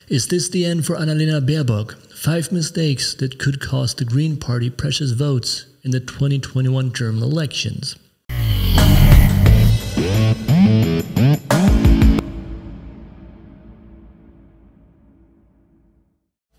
Is this the end for Annalena Baerbock? 5 mistakes that could cost the Green Party precious votes in the 2021 German elections.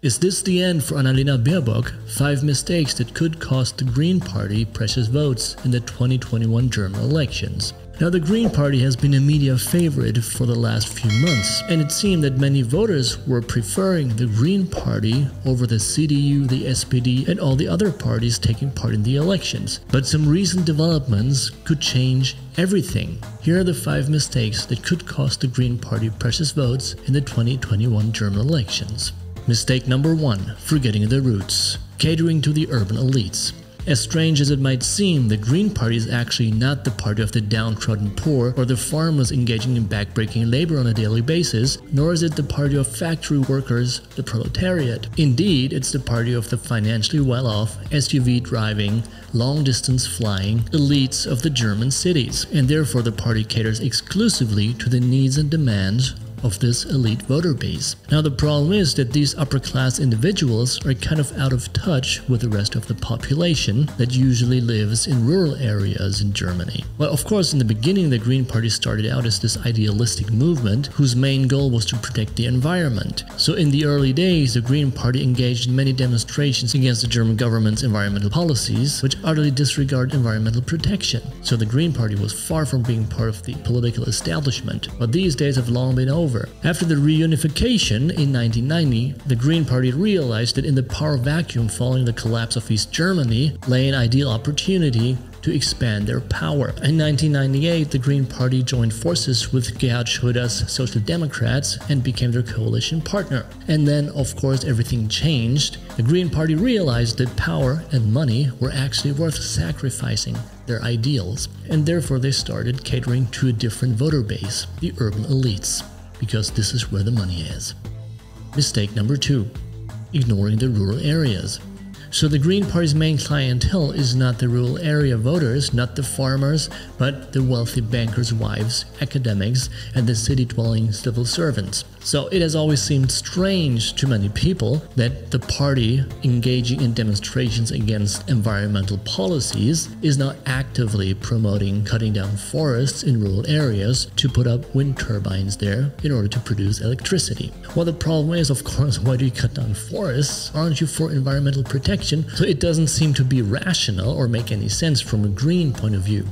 Is this the end for Annalena Baerbock? 5 mistakes that could cost the Green Party precious votes in the 2021 German elections. Now, the Green Party has been a media favorite for the last few months, and it seemed that many voters were preferring the Green Party over the CDU, the SPD, and all the other parties taking part in the elections. But some recent developments could change everything. Here are the 5 mistakes that could cost the Green Party precious votes in the 2021 German elections. Mistake number 1. Forgetting the roots. Catering to the urban elites. As strange as it might seem, the Green Party is actually not the party of the downtrodden poor or the farmers engaging in backbreaking labor on a daily basis, nor is it the party of factory workers, the proletariat. Indeed, it's the party of the financially well-off, SUV-driving, long-distance flying elites of the German cities, and therefore the party caters exclusively to the needs and demands of this elite voter base. Now, the problem is that these upper-class individuals are kind of out of touch with the rest of the population that usually lives in rural areas in Germany. Well, of course, in the beginning, the Green Party started out as this idealistic movement whose main goal was to protect the environment. So in the early days, the Green Party engaged in many demonstrations against the German government's environmental policies, which utterly disregard environmental protection. So the Green Party was far from being part of the political establishment. But these days have long been over. After the reunification in 1990, the Green Party realized that in the power vacuum following the collapse of East Germany lay an ideal opportunity to expand their power. In 1998, the Green Party joined forces with Gerhard Schröder's Social Democrats and became their coalition partner. And then, of course, everything changed. The Green Party realized that power and money were actually worth sacrificing their ideals, and therefore they started catering to a different voter base, the urban elites, because this is where the money is. Mistake number 2. Ignoring the rural areas. So the Green Party's main clientele is not the rural area voters, not the farmers, but the wealthy bankers' wives, academics, and the city-dwelling civil servants. So it has always seemed strange to many people that the party engaging in demonstrations against environmental policies is not actively promoting cutting down forests in rural areas to put up wind turbines there in order to produce electricity. Well, the problem is, of course, why do you cut down forests? Aren't you for environmental protection? So it doesn't seem to be rational or make any sense from a green point of view.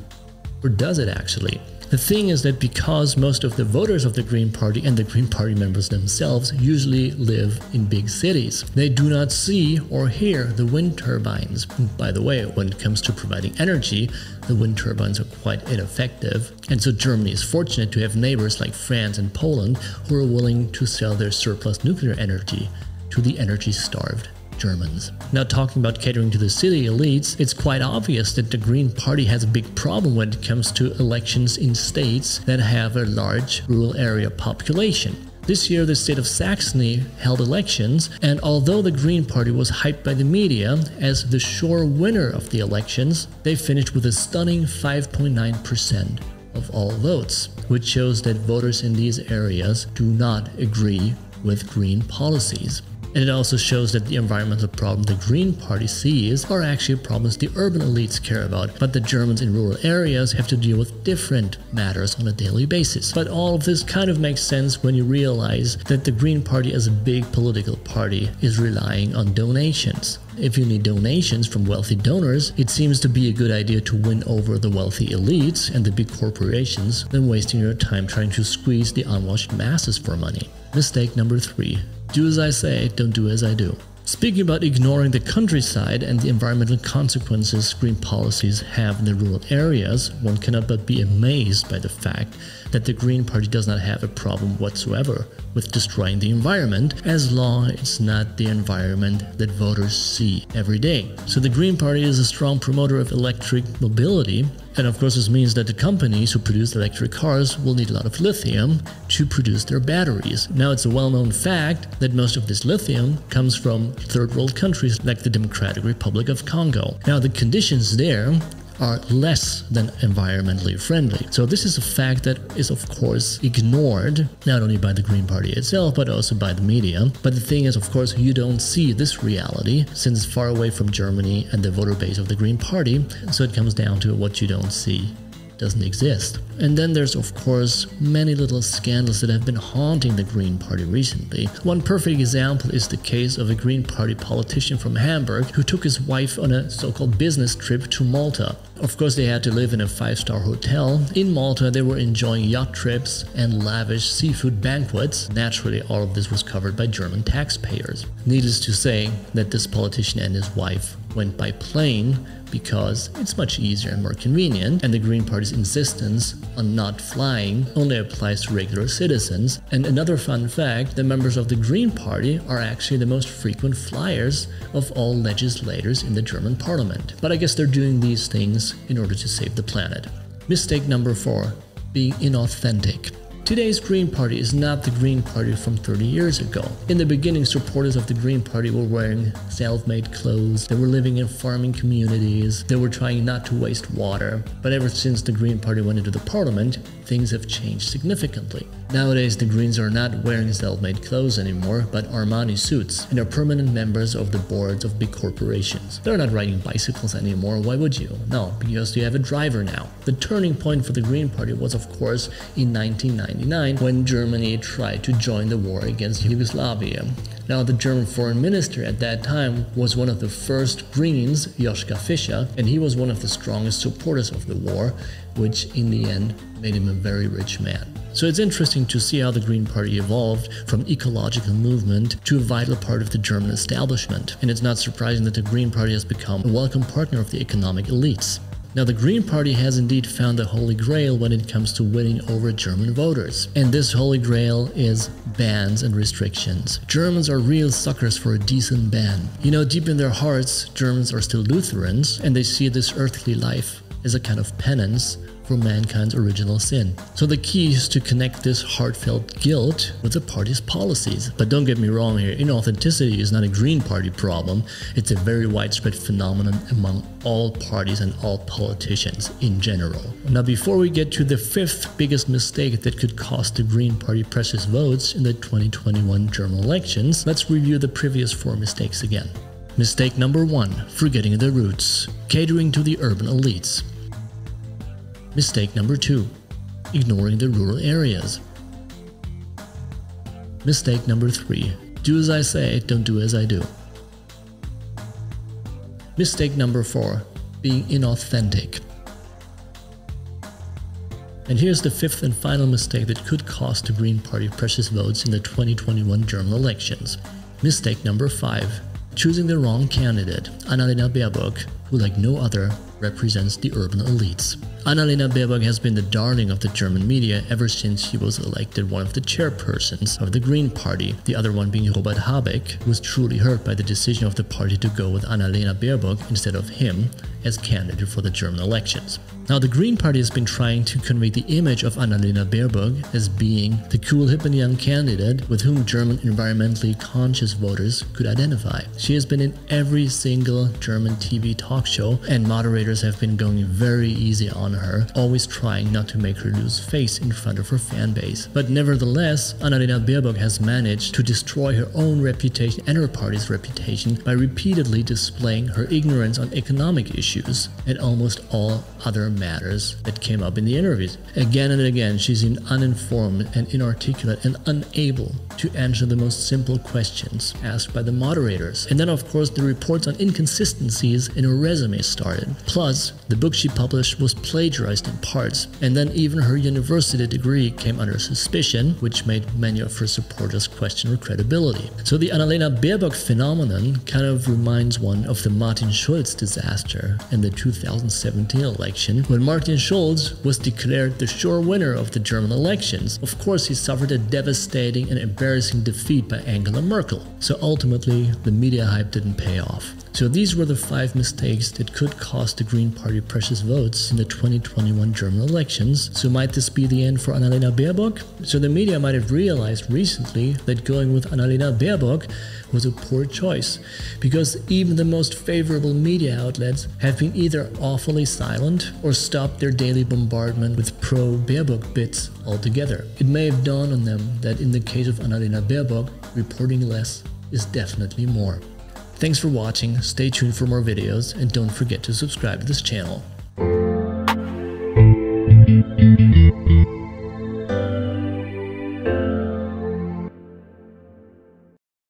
Or does it actually? The thing is that because most of the voters of the Green Party and the Green Party members themselves usually live in big cities, they do not see or hear the wind turbines. By the way, when it comes to providing energy, the wind turbines are quite ineffective. And so Germany is fortunate to have neighbors like France and Poland who are willing to sell their surplus nuclear energy to the energy-starved Germans. Now, talking about catering to the city elites, it's quite obvious that the Green Party has a big problem when it comes to elections in states that have a large rural area population. This year, the state of Saxony held elections, and although the Green Party was hyped by the media as the sure winner of the elections, they finished with a stunning 5.9% of all votes, which shows that voters in these areas do not agree with green policies. And it also shows that the environmental problem the Green Party sees are actually problems the urban elites care about, but the Germans in rural areas have to deal with different matters on a daily basis. But all of this kind of makes sense when you realize that the Green Party as a big political party is relying on donations. If you need donations from wealthy donors, it seems to be a good idea to win over the wealthy elites and the big corporations than wasting your time trying to squeeze the unwashed masses for money. Mistake number 3. Do as I say, don't do as I do. Speaking about ignoring the countryside and the environmental consequences green policies have in the rural areas, one cannot but be amazed by the fact that the Green Party does not have a problem whatsoever with destroying the environment, as long as it's not the environment that voters see every day. So the Green Party is a strong promoter of electric mobility, and of course this means that the companies who produce electric cars will need a lot of lithium to produce their batteries. Now, it's a well-known fact that most of this lithium comes from third world countries like the Democratic Republic of Congo. Now, the conditions there are less than environmentally friendly. So this is a fact that is of course ignored, not only by the Green Party itself, but also by the media. But the thing is, of course, you don't see this reality since it's far away from Germany and the voter base of the Green Party. So it comes down to what you don't see doesn't exist. And then there's of course many little scandals that have been haunting the Green Party recently. One perfect example is the case of a Green Party politician from Hamburg who took his wife on a so-called business trip to Malta. Of course, they had to live in a 5-star hotel. In Malta, they were enjoying yacht trips and lavish seafood banquets. Naturally, all of this was covered by German taxpayers. Needless to say that this politician and his wife went by plane because it's much easier and more convenient, and the Green Party's insistence on not flying only applies to regular citizens. And another fun fact, the members of the Green Party are actually the most frequent flyers of all legislators in the German parliament. But I guess they're doing these things in order to save the planet. Mistake number 4, being inauthentic. Today's Green Party is not the Green Party from 30 years ago. In the beginning, supporters of the Green Party were wearing self-made clothes, they were living in farming communities, they were trying not to waste water. But ever since the Green Party went into the parliament, things have changed significantly. Nowadays, the Greens are not wearing self-made clothes anymore, but Armani suits, and are permanent members of the boards of big corporations. They're not riding bicycles anymore, why would you? No, because you have a driver now. The turning point for the Green Party was, of course, in 1999, when Germany tried to join the war against Yugoslavia. Now, the German foreign minister at that time was one of the first Greens, Joschka Fischer, and he was one of the strongest supporters of the war, which in the end made him a very rich man. So it's interesting to see how the Green Party evolved from ecological movement to a vital part of the German establishment. And it's not surprising that the Green Party has become a welcome partner of the economic elites. Now, the Green Party has indeed found the Holy Grail when it comes to winning over German voters. And this Holy Grail is bans and restrictions. Germans are real suckers for a decent ban. You know, deep in their hearts, Germans are still Lutherans, and they see this earthly life as a kind of penance for mankind's original sin. So the key is to connect this heartfelt guilt with the party's policies. But don't get me wrong here, inauthenticity is not a Green Party problem. It's a very widespread phenomenon among all parties and all politicians in general. Now, before we get to the 5th biggest mistake that could cost the Green Party precious votes in the 2021 German elections, let's review the previous 4 mistakes again. Mistake number 1, forgetting the roots, catering to the urban elites. Mistake number 2, ignoring the rural areas. Mistake number 3, do as I say, don't do as I do. Mistake number 4, being inauthentic. And here's the 5th and final mistake that could cost the Green Party precious votes in the 2021 German elections. Mistake number 5, choosing the wrong candidate, Annalena Baerbock, who like no other represents the urban elites. Annalena Baerbock has been the darling of the German media ever since she was elected one of the chairpersons of the Green Party, the other one being Robert Habeck, who was truly hurt by the decision of the party to go with Annalena Baerbock instead of him as candidate for the German elections. Now, the Green Party has been trying to convey the image of Annalena Baerbock as being the cool, hip and young candidate with whom German environmentally conscious voters could identify. She has been in every single German TV talk show, and moderators have been going very easy on her, always trying not to make her lose face in front of her fan base. But nevertheless, Annalena Baerbock has managed to destroy her own reputation and her party's reputation by repeatedly displaying her ignorance on economic issues and almost all other matters that came up in the interviews. Again and again, she seemed uninformed and inarticulate and unable to answer the most simple questions asked by the moderators. And then, of course, the reports on inconsistencies in her resume started. Plus, the book she published was plagiarized in parts, and then even her university degree came under suspicion, which made many of her supporters question her credibility. So the Annalena Baerbock phenomenon kind of reminds one of the Martin Schulz disaster in the 2017 election, when Martin Schulz was declared the sure winner of the German elections. Of course, he suffered a devastating and embarrassing embarrassing defeat by Angela Merkel. So ultimately, the media hype didn't pay off. So these were the 5 mistakes that could cost the Green Party precious votes in the 2021 German elections. So might this be the end for Annalena Baerbock? So the media might have realized recently that going with Annalena Baerbock was a poor choice, because even the most favorable media outlets have been either awfully silent or stopped their daily bombardment with pro-Baerbock bits altogether. It may have dawned on them that in the case of Annalena Baerbock, reporting less is definitely more. Thanks for watching, stay tuned for more videos, and don't forget to subscribe to this channel.